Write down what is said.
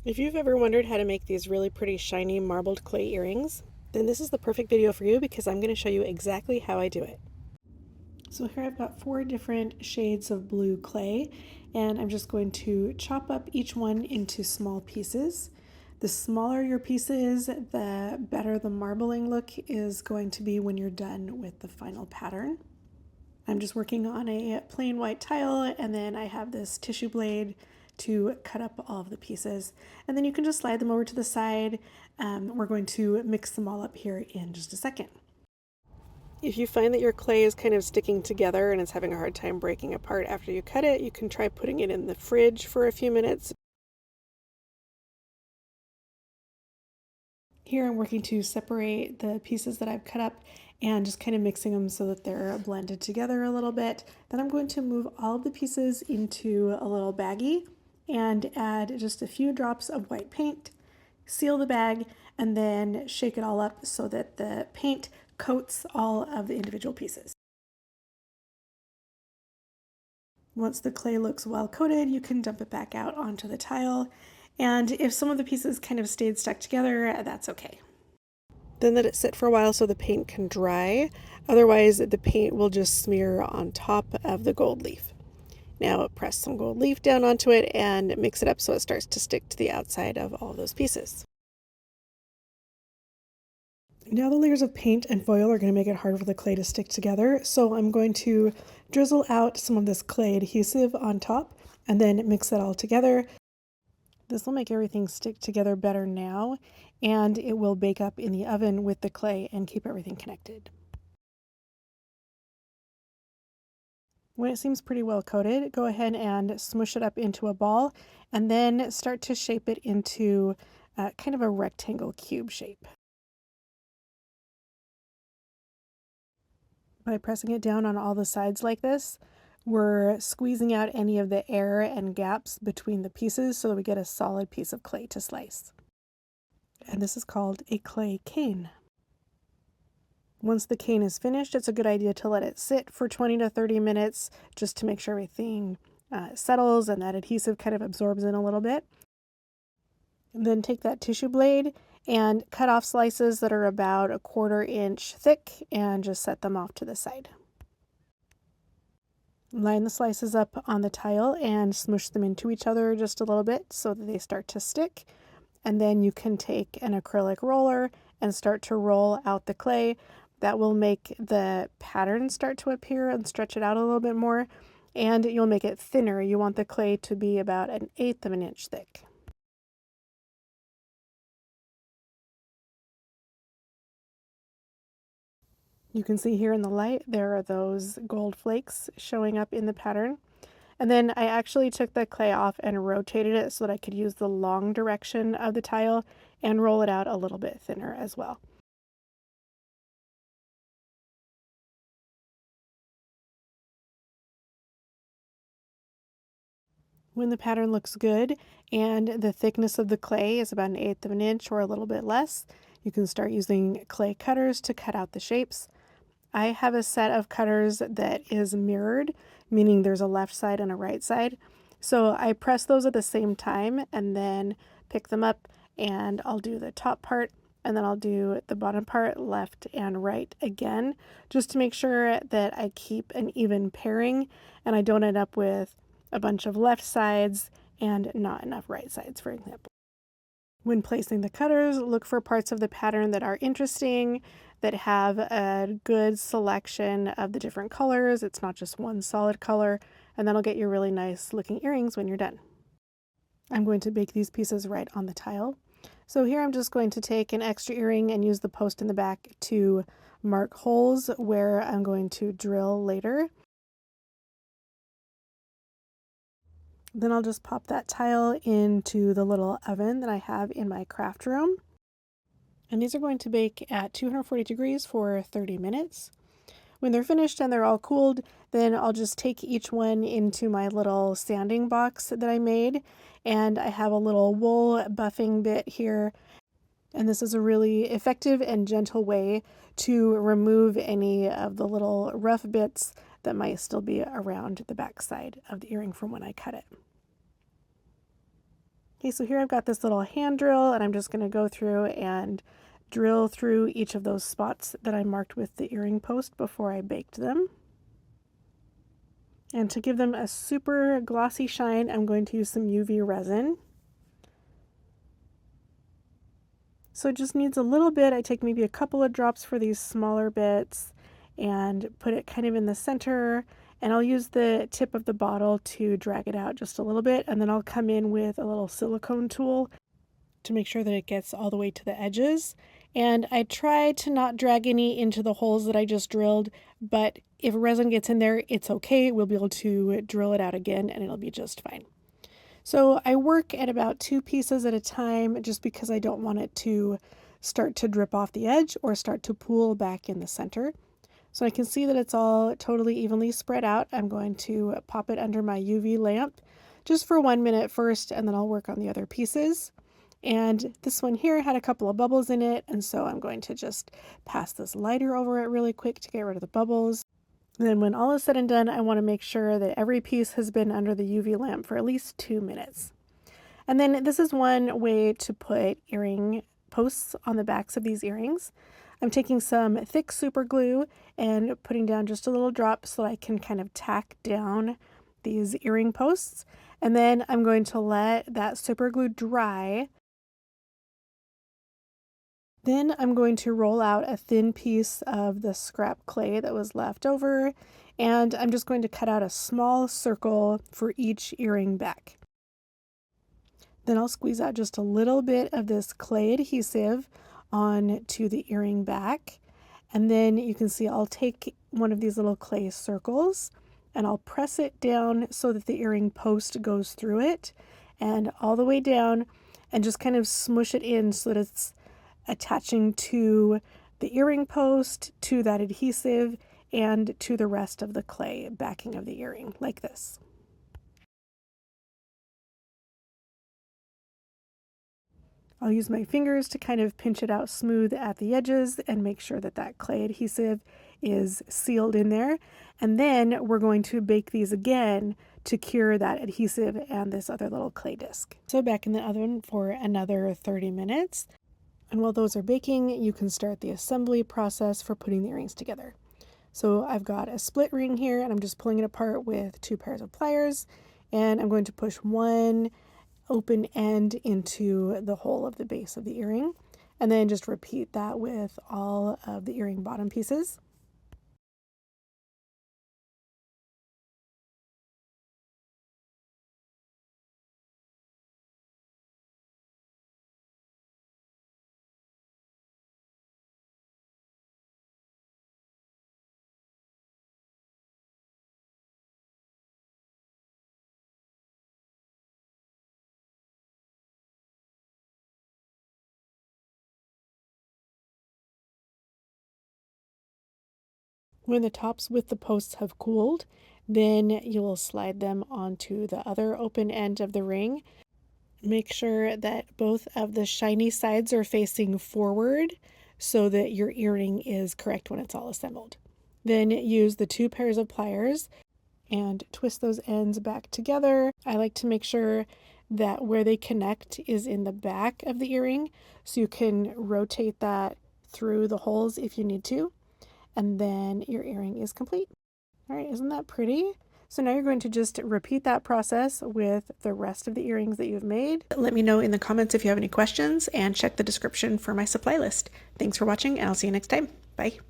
If you've ever wondered how to make these really pretty shiny marbled clay earrings, then this is the perfect video for you because I'm going to show you exactly how I do it. So here I've got 4 different shades of blue clay, and I'm just going to chop up each one into small pieces. The smaller your piece is, the better the marbling look is going to be when you're done with the final pattern. I'm just working on a plain white tile, and then I have this tissue blade to cut up all of the pieces. And then you can just slide them over to the side. We're going to mix them all up here in just a second. If you find that your clay is kind of sticking together and it's having a hard time breaking apart after you cut it, you can try putting it in the fridge for a few minutes. Here I'm working to separate the pieces that I've cut up and just kind of mixing them so that they're blended together a little bit. Then I'm going to move all of the pieces into a little baggie and add just a few drops of white paint, seal the bag, and then shake it all up so that the paint coats all of the individual pieces. Once the clay looks well coated, you can dump it back out onto the tile. And if some of the pieces kind of stayed stuck together, that's okay. Then let it sit for a while so the paint can dry. Otherwise, the paint will just smear on top of the gold leaf. Now press some gold leaf down onto it and mix it up so it starts to stick to the outside of all those pieces. Now the layers of paint and foil are going to make it hard for the clay to stick together, so I'm going to drizzle out some of this clay adhesive on top and then mix it all together. This will make everything stick together better now, and it will bake up in the oven with the clay and keep everything connected. When it seems pretty well coated, go ahead and smush it up into a ball and then start to shape it into kind of a rectangle cube shape. By pressing it down on all the sides like this, we're squeezing out any of the air and gaps between the pieces so that we get a solid piece of clay to slice. And this is called a clay cane. Once the cane is finished, it's a good idea to let it sit for 20 to 30 minutes just to make sure everything settles and that adhesive kind of absorbs in a little bit. And then take that tissue blade and cut off slices that are about a 1/4 inch thick and just set them off to the side. Line the slices up on the tile and smush them into each other just a little bit so that they start to stick. And then you can take an acrylic roller and start to roll out the clay. That will make the pattern start to appear and stretch it out a little bit more, and you'll make it thinner. You want the clay to be about 1/8 of an inch thick. You can see here in the light, there are those gold flakes showing up in the pattern. And then I actually took the clay off and rotated it so that I could use the long direction of the tile and roll it out a little bit thinner as well. When the pattern looks good and the thickness of the clay is about 1/8 of an inch or a little bit less, you can start using clay cutters to cut out the shapes. I have a set of cutters that is mirrored, meaning there's a left side and a right side. So I press those at the same time and then pick them up, and I'll do the top part and then I'll do the bottom part left and right again, just to make sure that I keep an even pairing and I don't end up with a bunch of left sides and not enough right sides, for example. When placing the cutters, look for parts of the pattern that are interesting, that have a good selection of the different colors. It's not just one solid color, and that'll get you really nice looking earrings when you're done. I'm going to bake these pieces right on the tile. So here I'm just going to take an extra earring and use the post in the back to mark holes where I'm going to drill later. Then I'll just pop that tile into the little oven that I have in my craft room. And these are going to bake at 240 degrees for 30 minutes. When they're finished and they're all cooled, then I'll just take each one into my little sanding box that I made. And I have a little wool buffing bit here. And this is a really effective and gentle way to remove any of the little rough bits that might still be around the back side of the earring from when I cut it. Okay, so here I've got this little hand drill, and I'm just going to go through and drill through each of those spots that I marked with the earring post before I baked them. And to give them a super glossy shine, I'm going to use some UV resin. So it just needs a little bit. I take maybe a couple of drops for these smaller bits and put it kind of in the center. And I'll use the tip of the bottle to drag it out just a little bit. And then I'll come in with a little silicone tool to make sure that it gets all the way to the edges. And I try to not drag any into the holes that I just drilled, but if resin gets in there, it's okay. We'll be able to drill it out again and it'll be just fine. So I work at about 2 pieces at a time just because I don't want it to start to drip off the edge or start to pool back in the center. So I can see that it's all totally evenly spread out. I'm going to pop it under my UV lamp just for 1 minute first, and then I'll work on the other pieces. And this one here had a couple of bubbles in it, and so I'm going to just pass this lighter over it really quick to get rid of the bubbles. And then when all is said and done, I want to make sure that every piece has been under the UV lamp for at least 2 minutes. And then this is one way to put earring posts on the backs of these earrings. I'm taking some thick super glue and putting down just a little drop so that I can kind of tack down these earring posts. And then I'm going to let that super glue dry. Then I'm going to roll out a thin piece of the scrap clay that was left over, and I'm just going to cut out a small circle for each earring back. Then I'll squeeze out just a little bit of this clay adhesive onto the earring back, and then you can see I'll take one of these little clay circles and I'll press it down so that the earring post goes through it and all the way down, and just kind of smush it in so that it's attaching to the earring post, to that adhesive, and to the rest of the clay backing of the earring, like this. I'll use my fingers to kind of pinch it out smooth at the edges and make sure that that clay adhesive is sealed in there. And then we're going to bake these again to cure that adhesive and this other little clay disc. So back in the oven for another 30 minutes. And while those are baking, you can start the assembly process for putting the earrings together. So I've got a split ring here, and I'm just pulling it apart with 2 pairs of pliers, and I'm going to push one open end into the hole of the base of the earring, and then just repeat that with all of the earring bottom pieces. When the tops with the posts have cooled, then you'll slide them onto the other open end of the ring. Make sure that both of the shiny sides are facing forward so that your earring is correct when it's all assembled. Then use the 2 pairs of pliers and twist those ends back together. I like to make sure that where they connect is in the back of the earring, so you can rotate that through the holes if you need to, and then your earring is complete. All right, isn't that pretty? So now you're going to just repeat that process with the rest of the earrings that you've made. Let me know in the comments if you have any questions, and check the description for my supply list. Thanks for watching, and I'll see you next time. Bye.